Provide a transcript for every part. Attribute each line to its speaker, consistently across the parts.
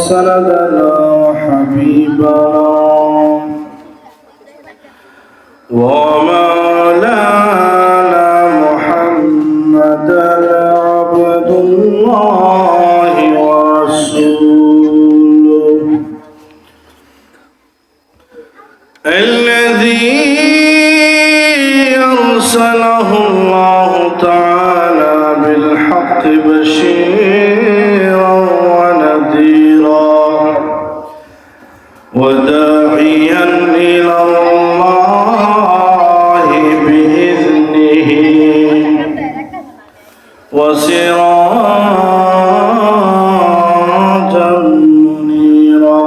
Speaker 1: سندنا حبيبنا ومولانا محمدا عبد الله ورسوله الذي أرسله الله تعالى بالحق بشيرا ونذيرا وداعيا إلى الله بإذنه وسراجا منيرا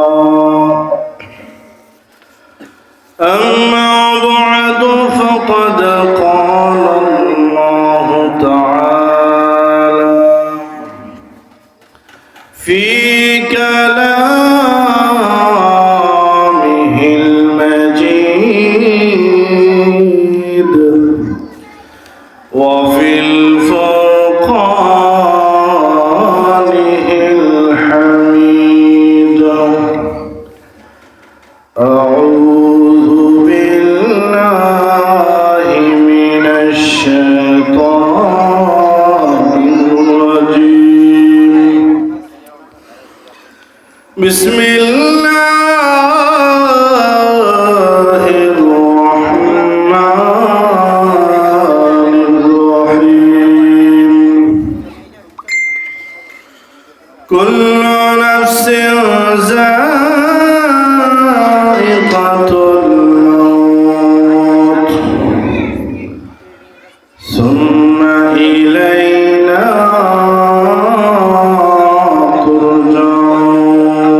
Speaker 1: أما بعد فقد قال الله تعالى في كلامه المجيد وفي الفرقانه الحميد أعوذ بالله من الشيطان الرجيم بسم الله الرحمن الرحيم كل نفس ذائقة الموت ثم إلينا ترجعون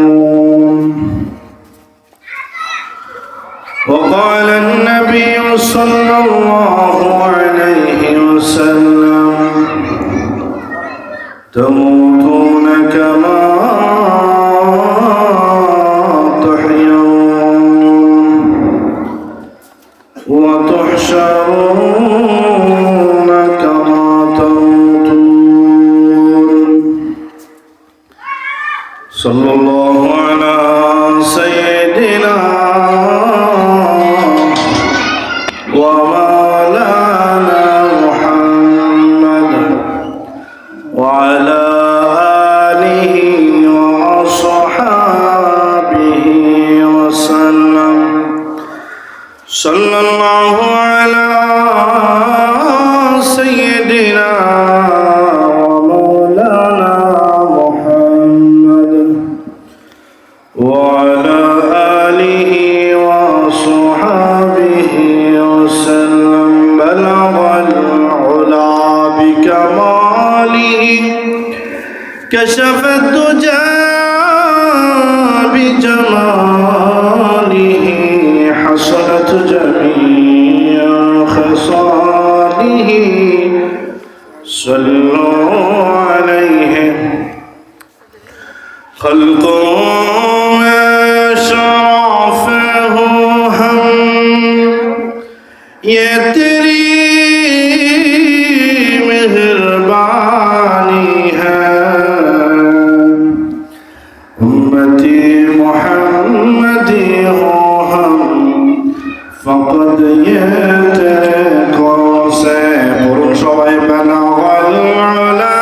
Speaker 1: وقال النبي صلى الله عليه وسلم تموتون كما تحيون وتحشرون كما تموتون صلى الله على سيدنا ومولانا محمد وعلى آله وصحابه وسلم صلى الله على سيدنا ومولانا محمد وعلى آله وصحابه وسلم بلغ العلا بكماله كشف الدجى بجماله حصلت جميع خصاله صلوا عليه خلق شرفه هم يتري مهرباني ہے امتی محمدی ہو ہم فقد یہ تیرے قرآن سے قرآن شوائے بلغ العلا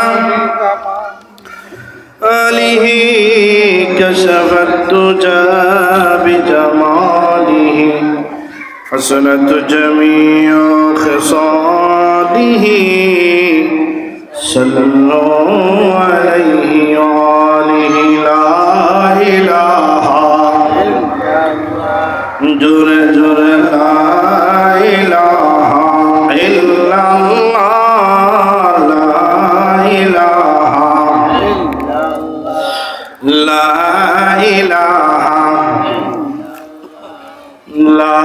Speaker 1: آلہ كشف الدجى بجماله حسنت جميع خصاله صلوا عليه وآله لا إله جر جر لا إله إلا الله لا إله لا إله لا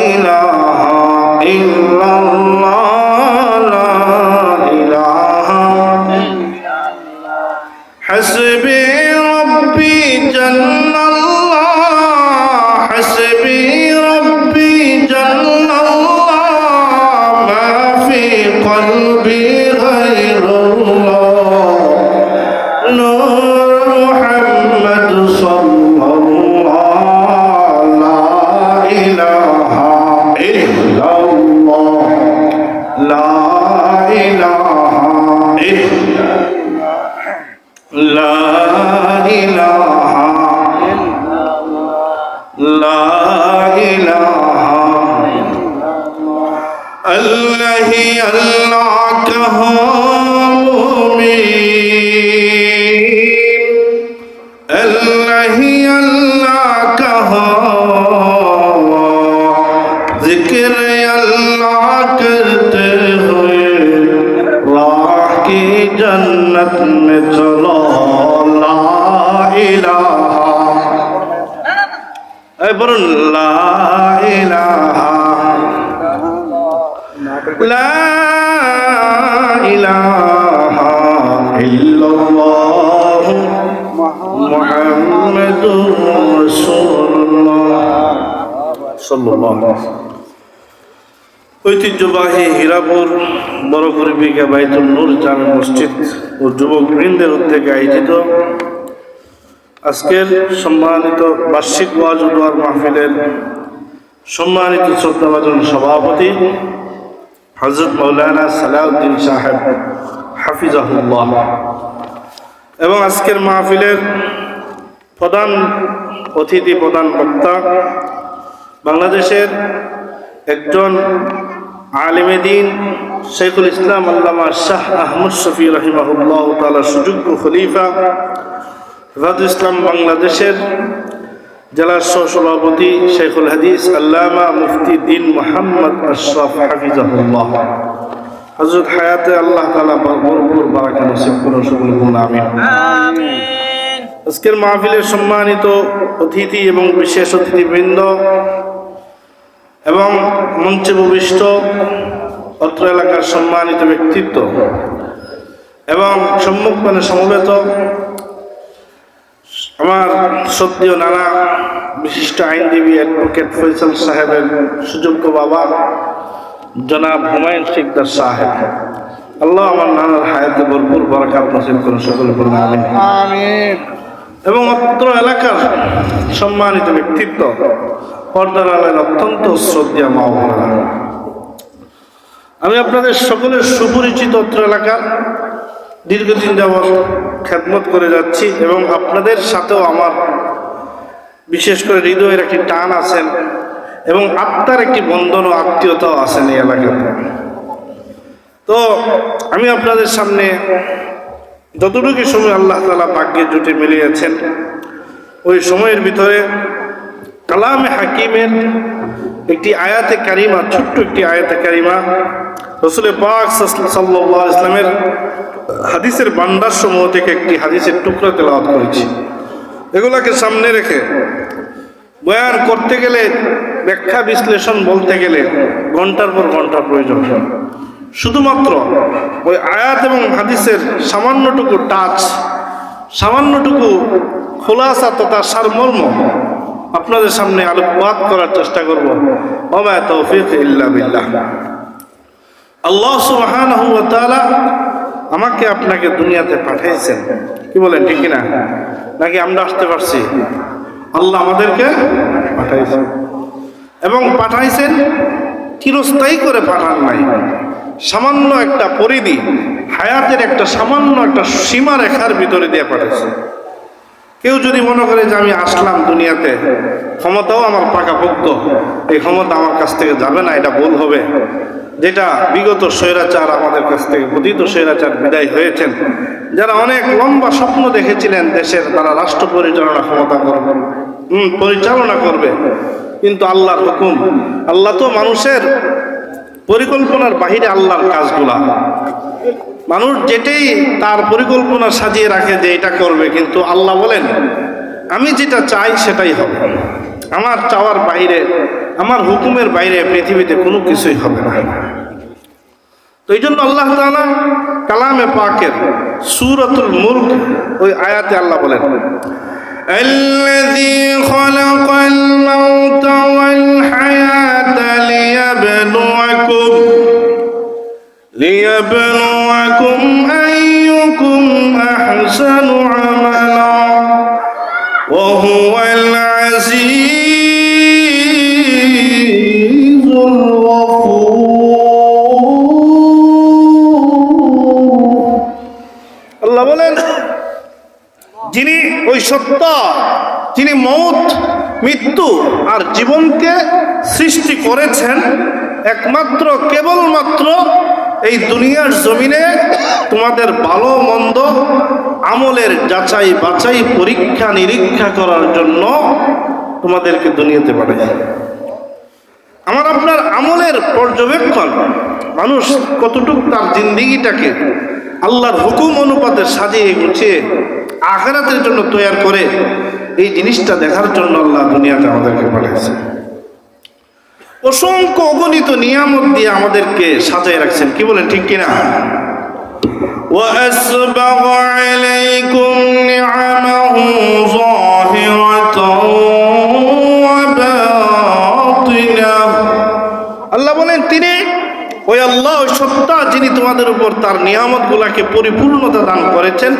Speaker 1: إله إلا الله لا إله حسبي ربي جل الله حسبي ربي جل الله ما في قلبي غير الله نور লা ইলাহা লা ইলাহা আল্লাহ হি আল্লাহ কহো মুমিন আল্লাহ হি আল্লাহ কহো जिक्र अल्लाह करते हुए राह की जन्नत में चलो ला इलाहा ऐ बोल ला इलाहा ला इलाहा इल्लल्लाह मुहम्मदुर रसूलुल्लाह सल्लल्लाहु अलैहि वसल्लम। ঐতিহ্যবাহী হীরাপুর বড়গুড়ি বিঘা বাইতুল নূর জামে মসজিদ ও যুবকবৃন্দের উদ্যোগে আয়োজিত আজকের সম্মানিত বার্ষিক ওয়াজ ও দোয়ার মাহফিলের সম্মানিত শ্রদ্ধাভাজন সভাপতি হযরত মাওলানা সালাউদ্দিন সাহেব হাফিজাহুল্লাহ এবং আজকের মাহফিলের প্রধান অতিথি প্রধান বক্তা বাংলাদেশের একজন আলেমে দ্বীন শেখুল ইসলাম আল্লামা শাহ আহমদ শফি রাহিমাহুল্লাহ তাআলা সুযোগ্য খলিফা হেফাজতুল ইসলাম বাংলাদেশের জেলা সহ-সভাপতি শেখুল হাদিস আল্লামা মুফতি দ্বীন মুহাম্মদ আশরাফ হাফিজাহুল্লাহ হযরত হায়াতে আল্লাহ তাআলা ভরপুর বারাকা নসিব করুন সকলে বলুন আমিন। আজকের মাহফিলের সম্মানিত অতিথি এবং বিশেষ অতিথিবৃন্দ এবং মঞ্চে উপবিষ্ট অত্র এলাকার সম্মানিত ব্যক্তিত্ব এবং সম্মুখপানে সমবেত আমার শ্রদ্ধেয় নানা বিশিষ্ট আইনজীবী অ্যাডভোকেট ফয়সাল সাহেবের সুযোগ্য বাবা জনাব হুমায়ুন শিকদার সাহেব, আল্লাহ আমার নানার হায়াতে ভরপুর বরকত নসিব করুন সকলে বলুন আমিন। এবং অত্র এলাকার সম্মানিত ব্যক্তিত্ব পর্দার আলের অত্যন্ত শ্রদ্ধেয় মা ও বোনেরা, আমি আপনাদের সকলের সুপরিচিত অত্র এলাকার দীর্ঘদিন যাবৎ খেদমত করে যাচ্ছি এবং আপনাদের সাথেও আমার বিশেষ করে হৃদয়ের একটি টান আছেন এবং আত্মার একটি বন্ধন ও আত্মীয়তাও আছেন এই এলাকাতে। তো আমি আপনাদের সামনে যতটুকু সময় আল্লাহ তাআলা ভাগ্যে জুটে মিলিয়েছেন ওই সময়ের ভিতরে কালামে হাকিমের একটি আয়াতে কারিমা, ছোট্ট একটি আয়াতে কারিমা রাসূল পাক সাল্লাল্লাহু আলাইহি ওয়াসাল্লামের হাদিসের ভান্ডার সমূহ থেকে একটি হাদিসের টুকরা তেলাওয়াত করেছি। এগুলাকে সামনে রেখে বয়ান করতে গেলে, ব্যাখ্যা বিশ্লেষণ বলতে গেলে ঘন্টার পর ঘন্টা প্রয়োজন। শুধুমাত্র ওই আয়াত এবং হাদিসের সামান্যটুকু টাচ, সামান্যটুকু খোলাসা তথা সারমর্ম আপনাদের সামনে আলোকপাত করার চেষ্টা করব। ওয়া তৌফিক ইল্লা বিল্লাহ। আল্লাহ সুবহানাহু ওয়া তাআলা আমাকে আপনাকে দুনিয়াতে পাঠিয়েছেন, কি বলেন ঠিক কিনা? নাকি আমরা আসতে পারছি? আল্লাহ আমাদেরকে পাঠাইছেন এবং পাঠাইছেন চিরস্থায়ী করে পাঠান নাই। সামান্য একটা পরিধি, হায়াতের একটা সামান্য একটা সীমা রেখার ভিতরে দিয়ে পাঠাইছে। কেউ যদি মনে করে যে আমি আসলাম দুনিয়াতে, ক্ষমতাও আমার পাকাপোক্ত, এই ক্ষমতা আমার কাছ থেকে যাবে না, এটা ভুল হবে। যেটা বিগত স্বৈরাচার আমাদের কাছ থেকে পতিত স্বৈরাচার বিদায় হয়েছেন, যারা অনেক লম্বা স্বপ্ন দেখেছিলেন দেশের, তারা রাষ্ট্র পরিচালনা করবে, কিন্তু আল্লাহর হুকুম, আল্লাহ তো মানুষের পরিকল্পনার বাহিরে আল্লাহর কাজগুলা, মানুষ যেটাই তার পরিকল্পনা সাজিয়ে রাখে যে এটা করবে, কিন্তু আল্লাহ বলেন আমি যেটা চাই সেটাই হবে। আমার চাওয়ার বাইরে, আমার হুকুমের বাইরে পৃথিবীতে কোনো কিছুই হবে না। তো এই জন্য আল্লাহ তাআলা কালামে পাকের সূরাতুল মুলক ওই আয়াতে আল্লাহ বলেন, الذي خلق الموت والحياة ليبلوكم أيكم أحسن عملا وهو العزيز الغفور। আল্লাহ বলেন যিনি ওই সত্য, যিনি মৌত, মৃত্যু আর জীবনকে সৃষ্টি করেছেন একমাত্র কেবলমাত্র এই দুনিয়ার জমিনে তোমাদের ভালো মন্দ আমলের যাচাই বাছাই পরীক্ষা নিরীক্ষা করার জন্য তোমাদেরকে দুনিয়াতে পাঠায়। আমার আপনার আমলের পর্যবেক্ষণ, মানুষ কতটুকু তার জিন্দেগিটাকে আল্লাহর হুকুম অনুপাতে সাজিয়ে গুছিয়ে আখিরাতের জন্য তৈরি করে, এই জিনিসটা দেখার জন্য আল্লাহ দুনিয়াতে আমাদেরকে পাঠিয়েছে। অসংখ্য অগণিত নিয়ামত দিয়ে আমাদেরকে সাজায় রাখছেন, কি বলেন ঠিক কিনা? وَأَسْبَغَ عَلَيْكُمْ نِعَمَهُ ظَاهِرَةً وَبَاطِنَةً। আল্লাহ বলেন তিনি ওই আল্লাহ সত্তা, যিনি তোমাদের উপর তার নিয়ামত গুলাকে পরিপূর্ণতা দান করেছেন,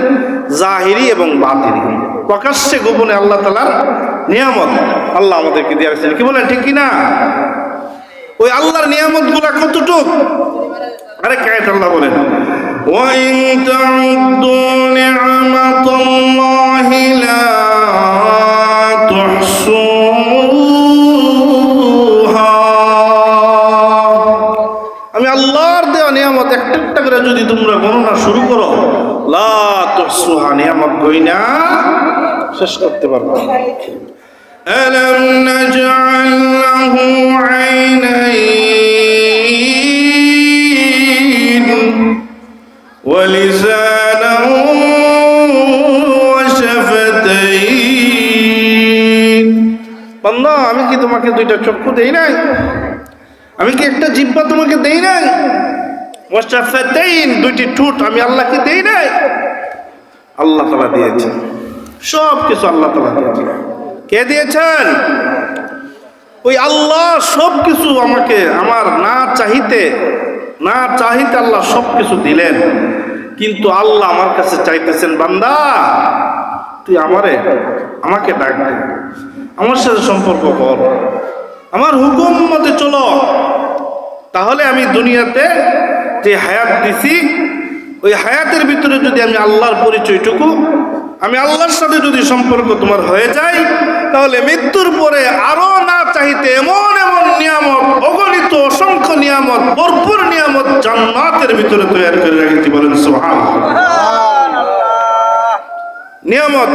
Speaker 1: জাহিরি এবং বাতিনি, প্রকাশ্যে গোপনে আল্লাহ তাআলার নিয়ামত আল্লাহ আমাদেরকে দিয়ে রাখছেন, কি বলেন ঠিক কিনা? ওই আল্লাহর নিয়ামত গুলা কতটুক? আরেক আয়াত আল্লাহ বলেন وَإِن تَعُدُّوا نِعْمَةَ اللَّهِ لَا تُحْصُوهَا। আমি আল্লাহর দেওয়া নিয়ামত একটা একটা করে যদি তোমরা গণনা শুরু করো, লা তুহসুহা, নিয়ামত গয়না শেষ করতে পারবে না। أَلَمْ نَجْعَلْ لَهُ عَيْنَيْنِ وَلِسَانًا وَشَفَتَيْنِ। বান্দা, আমি কি তোমাকে দুইটা চক্ষু দেই নাই? আমি কি একটা জিহ্বা তোমাকে দেই নাই? ওয়াশাফাতাইন, দুইটি ঠোঁট আমি আল্লাহকে দেই নাই? আল্লাহ তাআলা দিয়েছেন, সব কিছু আল্লাহ তাআলা দিয়েছেন। কে দিয়েছেন? ওই আল্লাহ সব কিছু আমাকে, আমার না চাহিতে আল্লাহ সব কিছু দিলেন। কিন্তু আল্লাহ আমার কাছে চাইতেছেন, বান্দা তুই আমাকে ডাক দে, আমার সাথে সম্পর্ক কর, আমার হুকুম মতে চলো, তাহলে আমি দুনিয়াতে যে হায়াত দিছি ওই হায়াতের ভিতরে যদি আমি আল্লাহর পরিচয়টুকু, আমি আল্লাহর সাথে যদি সম্পর্ক তোমার হয়ে যায়, তাহলে মৃত্যুর পরে আরো না চাইতে এমন এমন নিয়ামত, অগণিত অসংখ্য নিয়ামত, ভরপুর নিয়ামত জান্নাতের ভিতরে তৈরি করে রেখেছি। বলেন সুবহানাল্লাহ। নিয়ামত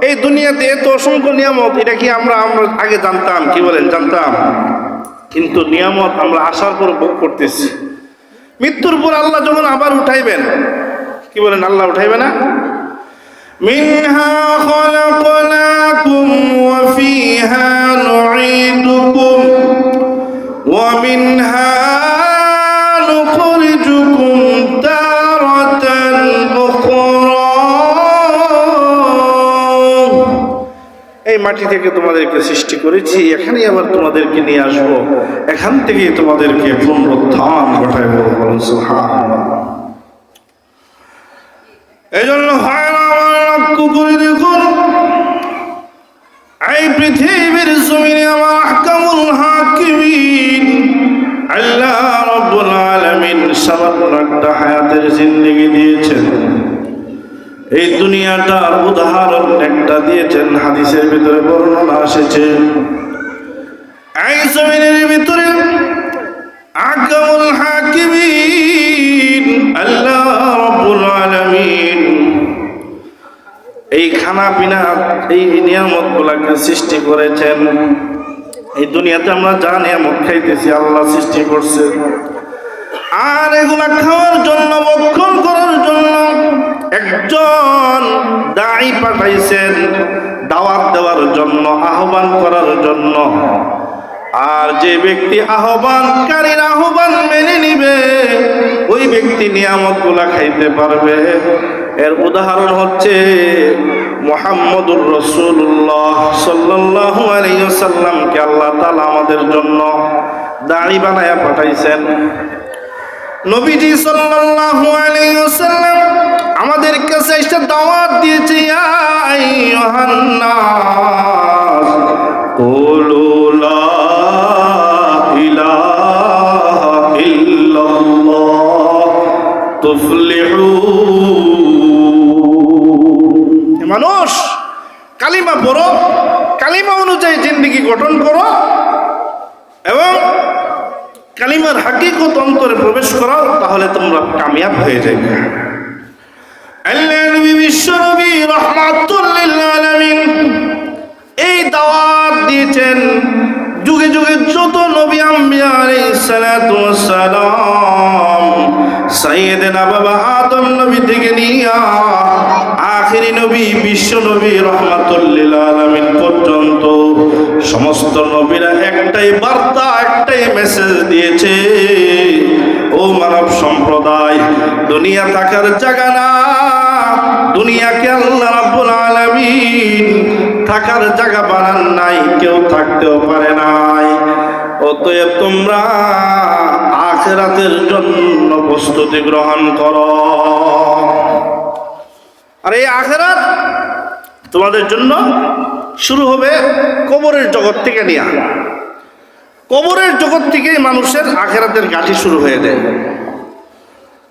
Speaker 1: এই দুনিয়াতে এত অসংখ্য নিয়ামত, এটা কি আমরা আগে জানতাম? কি বলেন, জানতাম? কিন্তু নিয়ামত আমরা আসার পর ভোগ করতেছি। মৃত্যুর পর আল্লাহ যখন আবার উঠাইবেন, কি বলেন, আল্লাহ উঠাইবে না? মিনহা খলাকনাকুম ওয়া ফিহা নুঈদুকুম ওয়া মিনহা নুখরিজুকুম তারাতান উখরা। এই মাটি থেকে তোমাদেরকে সৃষ্টি করেছি, এখানেই আবার তোমাদেরকে নিয়ে আসবো, এখান থেকেই তোমাদেরকে পুনরুত্থান ঘটাইবো। বলেন সুবহানাল্লাহ। এই জন্য করে দেখুন, এই পৃথিবীর জমিনে আমার আহকামুল হাকিমিন আল্লাহ রাব্বুল আলামিন সামান্য একটা হায়াতের জিন্দেগি দিয়েছেন। এই দুনিয়াটার উদাহরণ একটা দিয়েছেন, হাদিসের ভিতরে বর্ণনা এসেছে। এই জমিনের ভিতরে আহকামুল হাকিমিন আল্লাহ রাব্বুল আলামিন এই খানা পিনা, এই নিয়ামত গুলাকে সৃষ্টি করেছেন। এই দুনিয়াতে আমরা যা নিয়ামত খাইতেছি আল্লাহ সৃষ্টি করছে, আর এগুলা খাওয়ার জন্য, ভক্ষণ করার জন্য একজন দাঈ পাঠাইছেন, দাওয়াত দেওয়ার জন্য, আহ্বান করার জন্য। আর যে ব্যক্তি আহ্বানকারীর আহ্বান মেনে নিবে, ওই ব্যক্তি নিয়ামত গুলা খাইতে পারবে। এর উদাহরণ হচ্ছে মুহাম্মদুর রাসূলুল্লাহ সাল্লাল্লাহু আলাইহি ওয়াসাল্লামকে আল্লাহ তাআলা আমাদের জন্য দাড়ি বানায়া পাঠাইছেন। নবীজি সাল্লাল্লাহু আলাইহি ওয়াসাল্লাম আমাদের কাছে একটা দাওয়াত দিয়েছে, ইয়া আইয়ুহান নাস কুলু লা ইলাহা ইল্লাল্লাহ তুফলিহু। মানুষ মানুষ কালিমা পড়ো, কালিমা অনুযায়ী জিন্দেগি গঠন করো এবং কালিমার হাকিকত অন্তরে প্রবেশ করাও, তাহলে তোমরা কামিয়াব হয়ে যাবে। আল্লাহ নবী বিশ্ব নবী রাহমাতুল লিল আলামিন এই দাওয়াত দিয়েছেন। যুগে যুগে যত নবী আম্বিয়া আলাইহিস সালাতু ওয়াস সালাম সাইয়েদনা বাবা আদম নবী থেকে নিয়া আখেরি নবী বিশ্ব নবী রাহমাতুল লিল আলামিন পর্যন্ত সমস্ত নবীরা একটাই বার্তা, একটাই মেসেজ দিয়েছে, ও মানব সম্প্রদায়, দুনিয়া থাকার জায়গা না, দুনিয়াকে আল্লাহ রাব্বুল আলামিন থাকার জায়গা বানান নাই, কেউ থাকতেও পারে নাই। অতএব তোমরা আখিরাতের জন্য প্রস্তুতি গ্রহণ করো। আর এই আখিরাত তোমাদের জন্য শুরু হবে কবরের জগৎ থেকে নিয়ে। কবরের জগৎ থেকেই মানুষের আখিরাতের গাঁথি শুরু হয়ে যায়।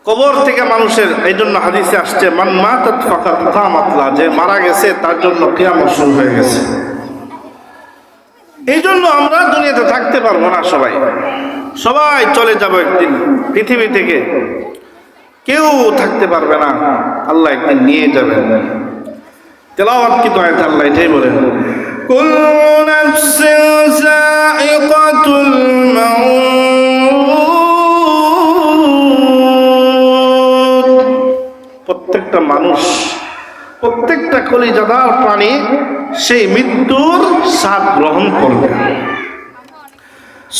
Speaker 1: কবর থেকে মানুষের, এই জন্য হাদিসে আসছে মান মাতাত ফাকাত কামাত লা, যে মারা গেছে তার জন্য কিয়ামত শুরু হয়ে গেছে। এই জন্য আমরা দুনিয়াতে থাকতে পারবো না, সবাই চলে যাবো একদিন পৃথিবী থেকে, কেউ থাকতে পারবে না, আল্লাহ একদিন নিয়ে যাবেন। তেলাওয়াত কি তো আয়াত আল্লাহ এটাই বলেন, কুল্লু নাফসিন যায়িকাতুল মাউত, প্রত্যেকটা মানুষ, প্রত্যেকটা কলিজাদার প্রাণী সেই মৃত্যুর স্বাদ গ্রহণ করবে।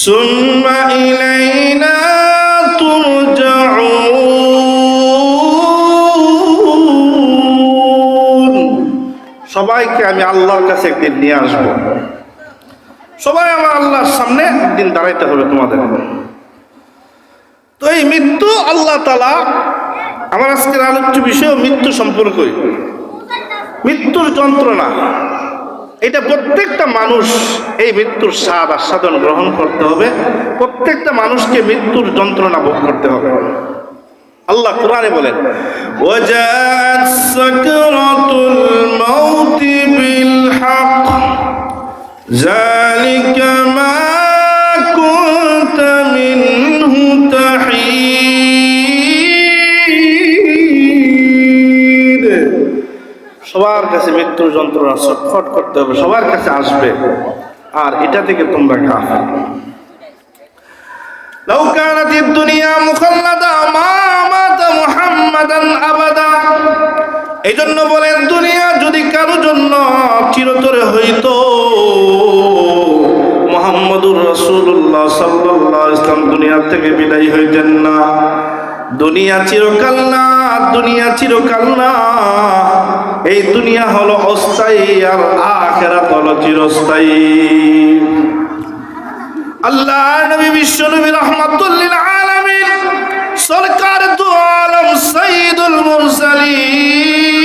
Speaker 1: সুম্মা ইলাইনা তুরজাউন, সবাইকে আমি আল্লাহর কাছে একদিন নিয়ে আসবো। সবাই আমার আল্লাহর সামনে একদিন দাঁড়াইতে হবে তোমাদের। তো এই মৃত্যু আল্লাহ তাআলা, আমার আজকের আলোচ্য বিষয় মৃত্যু সম্পর্কে, মৃত্যুর যন্ত্রণা, এটা প্রত্যেকটা মানুষ এই মৃত্যুর স্বাদ আস্বাদন গ্রহণ করতে হবে। প্রত্যেকটা মানুষকে মৃত্যুর যন্ত্রণা ভোগ করতে হবে। আল্লাহ কোরআনে বলেন, ওয়াজাআত সাকরাতুল মাউতি বিল হক যালিকা মা কুনতা মিনহু তাহীদ। সবার কাছে মৃত্যুর যন্ত্রণা ছটফট করতে হবে, সবার কাছে আসবে, আর এটা থেকে তোমরা গাফিল। লাউ কানাতিদ দুনিয়া মুখাল্লাদা মা মাতা মুহাম্মাদান আবাদা, এইজন্য বলেন দুনিয়া যদি কারো জন্য চিরতরে হইতো, মুহাম্মদুর রাসূলুল্লাহ সাল্লাল্লাহু আলাইহি ওয়াসাল্লাম দুনিয়া থেকে বিদায় হইতেন না। দুনিয়া চিরকাল না, দুনিয়া চিরকাল না, এই দুনিয়া হলো অস্থায়ী আর আখিরাত হলো চিরস্থায়ী। আল্লাহ নবী বিশ্ব নবী রাহমাতুল লিল আলামিন সরকার দু আলম সাইয়্যিদুল মুরসালিন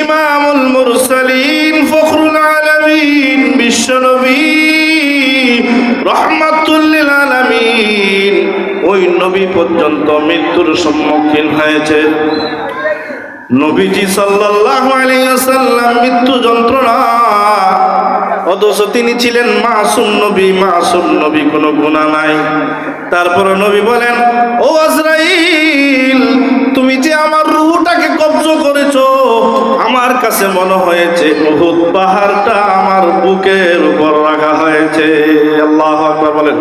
Speaker 1: ইমামুল মুরসালিন ফখরুল আলামিন বিশ্ব নবী রাহমাতুল লিল আলামিন, ওই নবী পর্যন্ত মৃত্যুর সম্মুখীন হয়েছে। নবীজি সাল্লাল্লাহু আলাইহি ওয়াসাল্লাম মৃত্যু যন্ত্রণা, অথচ তিনি ছিলেন মাসুম নবী, মাসুম নবী, কোনো গুনাহ নাই। তারপরে নবী বলেন, ও আজরাইল, তুমি যে আমার রূহটাকে কবজ করেছো, আমার কাছে মনে হয়েছে উহুদ পাহাড়টা আমার বুকের উপর রাখা হয়েছে। আল্লাহু আকবার বলেন।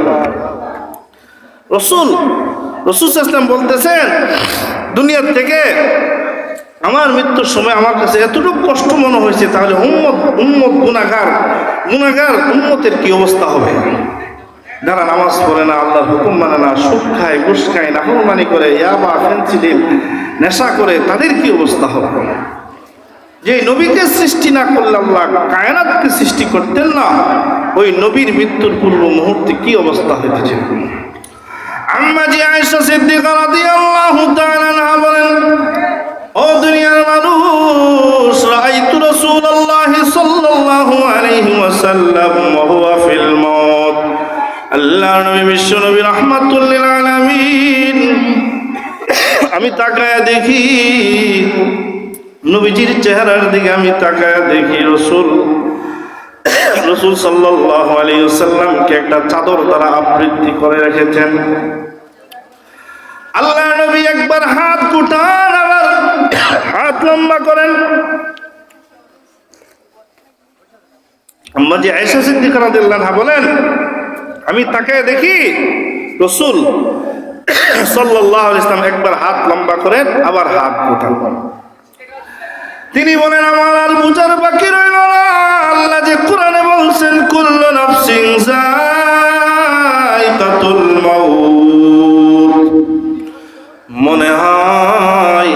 Speaker 1: রাসূল সাল্লাল্লাহু আলাইহি ওয়াসাল্লাম বলতেছেন, দুনিয়ার থেকে আমার মৃত্যুর সময় আমার কাছে এতটুকু কষ্ট মনে হয়েছে, তাহলে উম্মত গুনাহগার উম্মতের কি অবস্থা হবে? যারা নামাজ পড়ে না, আল্লাহর হুকুম মানে না, সুদ খায়, ঘুষ খায়, নাফরমানি করে, ইয়াবা, ফেন্সিডিল নেশা করে, তাদের কি অবস্থা হবে? যে নবীকে সৃষ্টি না করলে আল্লাহ কায়নাতকে সৃষ্টি করতেন না, ওই নবীর মৃত্যুর পূর্ব মুহূর্তে কি অবস্থা হইতেছে? আম্মা জি আয়েশা সিদ্দিকা রাদিয়াল্লাহু তাআলা আনহা বলেন, ও দুনিয়ার মানুষ, রাআইতু রাসূলুল্লাহ সাল্লাল্লাহু আলাইহি ওয়াসাল্লাম ওয়া হুয়া ফিল মাউত, আল্লাহর নবী বিশ্ব নবী রাহমাতুল লিল আলামিন, আমি তাকায়া দেখি নবীজির চেহারার দিকে আমি তাকায় দেখি রসুল সাল্লাল্লাহু আলাইহি ওয়াসাল্লামকে একটা চাদর দ্বারা আবৃত্তি করে রেখেছেন। আল্লাহ নবী একবার হাত গুটান, আবার হাত লম্বা করেন। আম্মা জি আয়েশা সিদ্দিকা রাদিয়াল্লাহু আনহা বলেন, আমি তাকায় দেখি রসুল সাল্লাল্লাহু আলাইহি ওয়াসাল্লাম একবার হাত লম্বা করেন, আবার হাত গুটান। তিনি বলেন, আমার আর বুঝার বাকি রইল না, আল্লাহ যে কোরআনে বলছেন কুল্লু নাফসিন যায়কাতুল মাউত, মনে হয়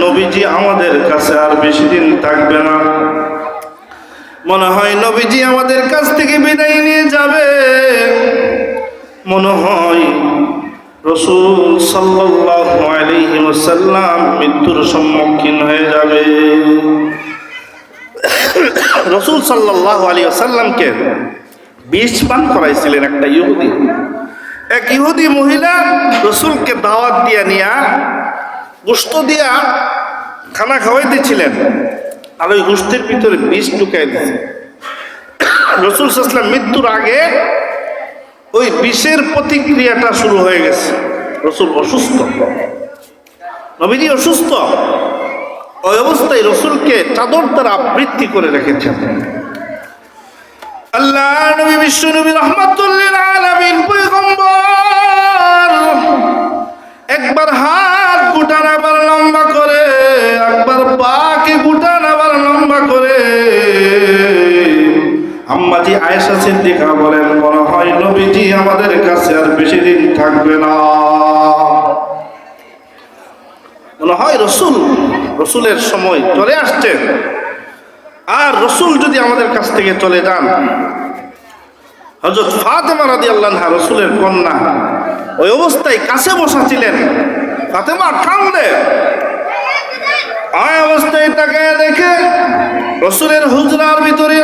Speaker 1: নবীজি আমাদের কাছে আর বেশি দিন থাকবে না, মনে হয় নবীজি আমাদের কাছ থেকে বিদায় নিয়ে যাবে, মনে হয় রাসূল সাল্লাল্লাহু আলাইহি ওয়াসাল্লাম মৃত্যুর সম্মুখীন হয়ে যাবে। রাসূল সাল্লাল্লাহু আলাইহি ওয়াসাল্লামকে বিষ পান করাইছিলেন একটা ইহুদি। এক ইহুদি মহিলা রাসূলকে দাওয়াত দিয়া নিয়া গোশত দিয়া খানা খাওয়াইতেছিলেন, আর ওই গোশতের ভিতরে বিষ ঢুকাই দিয়েছে। রাসূল সাল্লাল্লাহু আলাইহি ওয়াসাল্লাম মৃত্যুর আগে ওই বিষের প্রতিক্রিয়াটা শুরু হয়ে গেছে। রসুল অসুস্থ, নবীজি অসুস্থ, ওই অবস্থায় রসুলকে চাদর দ্বারা আবৃত্তি করে রেখেছেন। আল্লাহ নবী বিশ্ব নবী রাহমাতুল লিল আলামিন পয়গম্বর একবার হাত গুটান, আবার লম্বা করে, একবার পাকে গুটান, আবার লম্বা করে। আম্মা জি আয়েশা সিদ্দিকা বলেন, মনে হয় নবীজি আমাদের কাছে আর বেশি দিন থাকবে না, মনে হয় রসুলের সময় চলে আসছে। আর রসুল যদি আমাদের কাছ থেকে চলে যান, হযরত ফাতেমা রাদিয়াল্লাহু আনহা রসুলের কন্যা, ওই অবস্থায় কাছে বসা ছিলেন। ফাতেমা কান্দে, ওই অবস্থায় তাকায় দেখে রসুলের হুজরার ভিতরে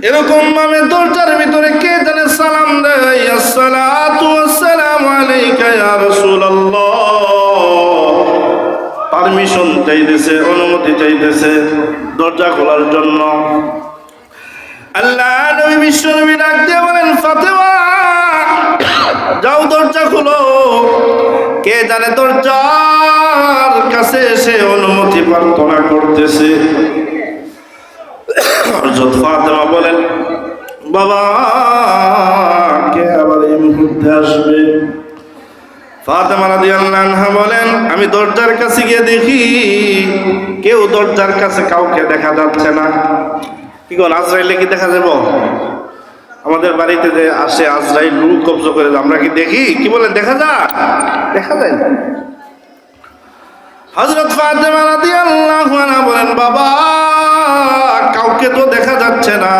Speaker 1: এরকম ভাবে দরজার ভিতরে কে জানে সালাম দেয়, আসসালাতু ওয়াসসালামু আলাইকা ইয়া রাসূলুল্লাহ, পারমিশন চাইতেছে, অনুমতি চাইতেছে দরজা খোলার জন্য। আল্লাহ নবী বিশ্ব নবী ডাক দিয়ে বলেন, ফাতেমা যাও দরজা খুলো। কে জানে দরজার কাছে এসে অনুমতি প্রার্থনা করতেছে। হযরত ফাতেমা বলেন, বাবা কে আবার এই মুহূর্তে আসবে? ফাতেমা রাদিয়াল্লাহু আনহা বলেন, আমি দরজার কাছে গিয়ে দেখি কেউ দরজার কাছে কাউকে দেখা যাচ্ছে না। কি কোন আজরাইলে কি দেখা যাব? আমাদের বাড়িতে যে আসে আজরাইল রূহ কবজ করে, আমরা কি দেখি? কি বলেন, দেখা যায়? দেখা যায় না। হযরত ফাতেমা রাদিয়াল্লাহু আনহা বলেন, বাবা কাউকে তো দেখা যাচ্ছে না।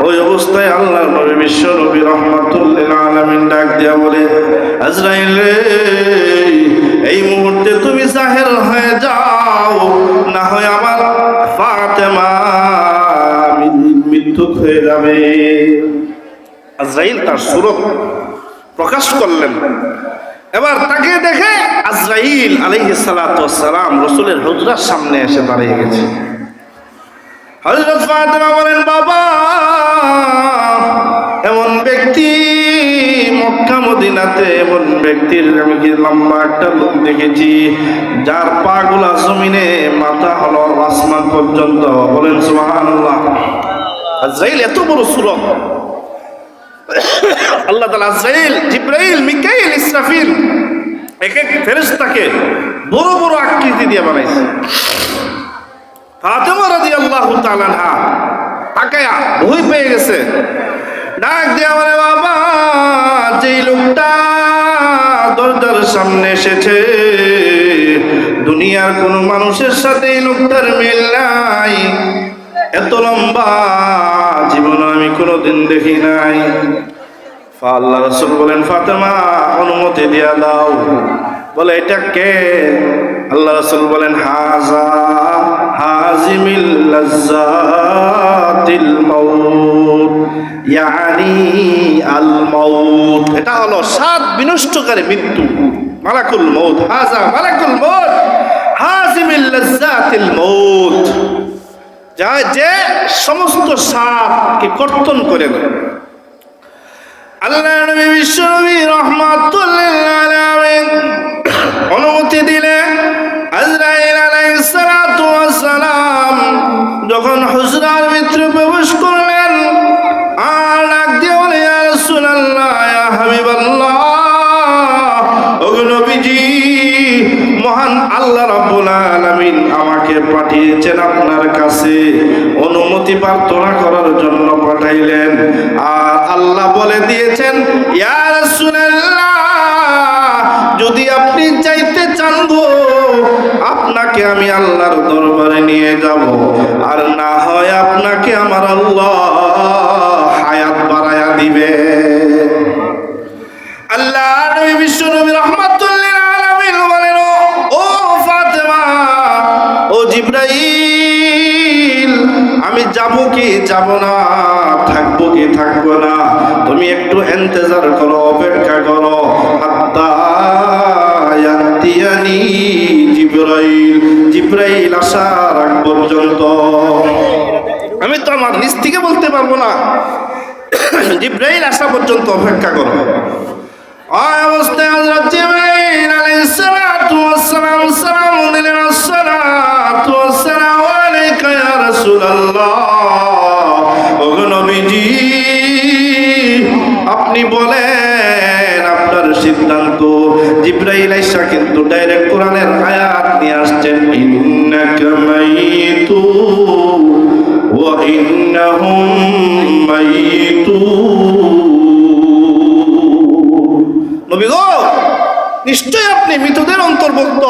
Speaker 1: ওই অবস্থায় আল্লাহর নবী বিশ্ব নবী রাহমাতুল লিল আলামিন ডাক দিয়া বলে, আজরাইল রে, এই মুহূর্তে তুমি জাহের হয়ে যাও, না হয় আমার ফাতেমা মৃত্যু হয়ে যাবে। আজরাইল তার সূরত প্রকাশ করলেন। এবার তাকে দেখে আজরাইল আলাইহিস সালাতু ওয়াস সালাম রাসূলের হুজরার সামনে এসে দাঁড়িয়ে গেছে। হযরত ফাতেমা বলেন, বাবা এমন ব্যক্তি মক্কা মদিনাতে, এমন ব্যক্তির আমি কি লম্বা একটা লোক দেখেছি যার পা গুলা জমিনে, মাথা হলো আসমান পর্যন্ত। বলেন সুবহানাল্লাহ। আজরাইল এত বড় সূরত। আল্লাহ তাআলা আজরাইল, জিবরাইল, মিকাইল, ইসরাফিল এক এক ফেরেশতাকে বড় বড় আকৃতি দিয়ে বানাইছে। ফাতেমা রাদিয়াল্লাহু তাআলা আনহা তাকায়া ভয় পেয়ে গেছে, ডাক দিয়া বলে, বাবা যেই লোকটা দরজার সামনে এসেছে, দুনিয়ার কোন মানুষের সাথে এই লোকটার মিল নাই, এত লম্বা জীবন আমি কোনোদিন দেখি নাই। আল্লাহ রাসূল বলেন, ফাতেমা অনুমতি দিয়া দাও। বলে, এটা কে? আল্লাহ রাসূল বলেন, হাযা হাজিমিল লাজ্জাতিল মাউত, ইয়ানি আল মাউত। এটা হলো স্বাদ বিনষ্টকারী মৃত্যু, মালাকুল মউত। হাযা মালাকুল মউত, হাযা লাজিমিল লাজ্জাতিল মউত, যে সমস্ত স্বাদকে কর্তন করে দেয়। আল্লাহ নবী বিশ্বনবী রাহমাতুল লিল আলামিন অনুমতি দিলেন আজরাইল আলাইহিস সালাতু ওয়াস সালাম যখন হুজরার ভিতরে প্রবেশ করলেন আর ডাক দিয়ে বলে, ইয়া রাসূলুল্লাহ, ইয়া হাবিবাল্লাহ, ওগো নবীজি, মহান আল্লাহ রাব্বুল আলামিন আমাকে পাঠিয়েছেন আপনার কাছে, অনুমতি প্রার্থনা করার জন্য পাঠাইলেন। আর আল্লাহ বলে দিয়েছেন, ইয়া রাসূলুল্লাহ, যদি আপনি চাইতে চান গো, আপনাকে আমি আল্লাহর দরবারে নিয়ে যাব, আর না হয় আপনাকে আমার আল্লাহ হায়াত বাড়ায়া দিবে। আল্লাহ নবী বিশ্বনবী রাহমাতুল লিল আলামিন বলেন, ও ফাতেমা, ও জিবরাইল, আমি যাব কি যাব না, থাকবো কি থাকবো না, তুমি একটু ইন্তজার করো, অপেক্ষা করো, হাত্তা ইয়াতিয়ানি জিবরাইল, জিবরাইল আসার আগ পর্যন্ত। আমি তো আমার নিজ থেকে বলতে পারবো না, জিবরাইল আসা পর্যন্ত অপেক্ষা করো। ওই অবস্থায় হযরত জিবরাইল আলাইহিস সালাতু ওয়াস সালাম সালাম দিলেন, আসসালাতু ওয়াস সালামু আলাইকা ইয়া রাসূলুল্লাহ, ওগো নবীজি, আপনি বলেন আপনার সিদ্ধান্ত। জিবরাইল আইসা কিন্তু ডাইরেক্ট কোরআনের আয়াত নিয়ে আসছেন, ইন্নাকা মাইতু ওয়া ইন্নাহুম মাইতু। নবী গো, নিশ্চয় আপনি মৃতদের অন্তর্ভুক্ত,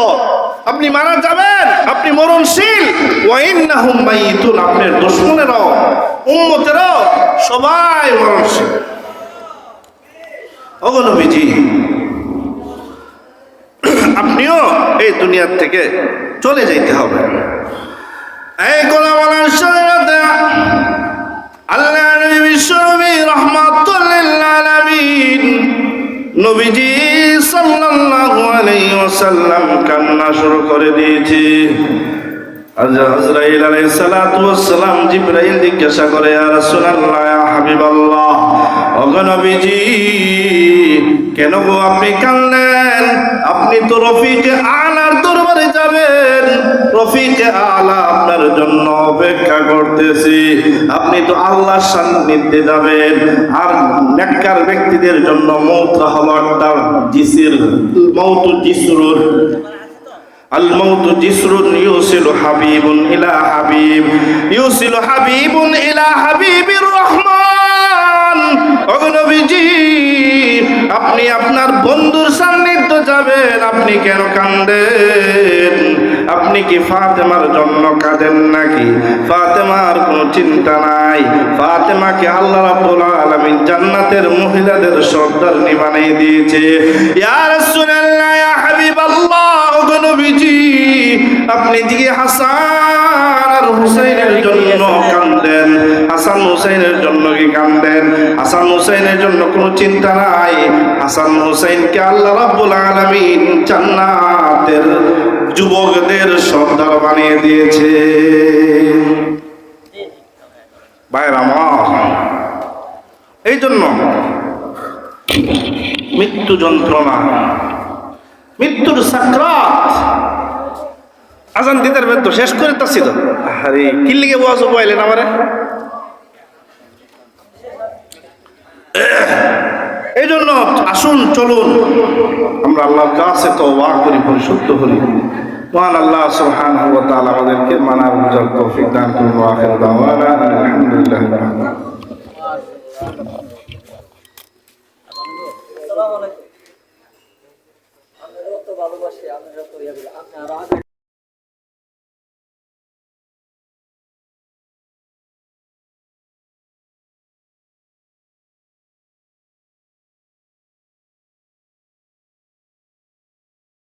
Speaker 1: আপনি মারা যাবেন, আপনি মরণশীল। ওয়া ইন্নাহুম মাইতুন, আপনার দুশমনেরাও উম্মতেরাও সবাই মরণশীল। ওগো নবীজি, আপনিও এই দুনিয়ার থেকে চলে যাইতে হবে। এই কথা বলার সাথে আল্লাহ নবী বিশ্বনবী রাহমাতুল লিল আলামিন নবীজি সাল্লাল্লাহু আলাইহি ওয়াসাল্লাম কান্না শুরু করে দিয়েছে। আজরাইল আলাইহিস সালাতু ওয়াস সালাম জিবরাইল জিজ্ঞাসা করে, ইয়া রাসূলুল্লাহ, ইয়া হাবিবাল্লাহ, ওগো নবীজি, কেন গো আপনি কাঁদলেন? আপনি তো রফিকে আলার দরবারে যাবেন, রফিকে আলা আপনার জন্য অপেক্ষা করতেছি। আপনি তো আল্লাহর সান্নিধ্যে যাবেন, আর নেককার ব্যক্তিদের জন্য মউত হলো একটা জিসির, মউতু জিসরুর, আল মাউতু জিসরুন ইউসিলু হাবিবুন ইলা হাবিব, ইউসিলু হাবিবুন ইলা হাবিবির রহমান। ওগো নবীজি, আপনি আপনার বন্ধুর সান্নিধ্য যাবেন, আপনি কেন কাঁদেন? আপনি কি ফাতেমার জন্য কাঁদেন নাকি? ফাতেমার কোনো চিন্তা নাই, ফাতেমাকে আল্লাহ রাব্বুল আলামিন জান্নাতের মহিলাদের সর্দারনি বানিয়ে দিয়েছে। ইয়া রাসূলুল্লাহ, ইয়া হাবিবাল্লাহ, ওগো নবীজি, আপনি দিকে হাসান আর হুসাইনের জন্য কাঁদেন, হাসান হুসাইনের জন্য কি কাঁদেন? হাসান হুসাইনের জন্য কোনো চিন্তা নাই, হাসান হুসাইনকে আল্লাহ রাব্বুল আলামিন জান্নাতের যুবকদের সর্দার বানিয়ে দিয়েছে। ভাইরা আমার, এই জন্য মৃত্যু যন্ত্রণা, মৃত্যুর সাকরাত, আজান দিতে তো শেষ করে তাছি তো, আরে কি লিগে ওয়াজ পাইলেন আমারে? এই জন্য আসুন, চলুন আমরা আল্লাহর কাছে তওবা করি, পরিশুদ্ধ হই। মহান আল্লাহ সুবহানাহু ওয়া তাআলা আমাদেরকে মানার বুঝার তৌফিক দান করুন। আখির দাওয়ানা আলহামদুলিল্লাহ। ভালোবাসি, আমি যত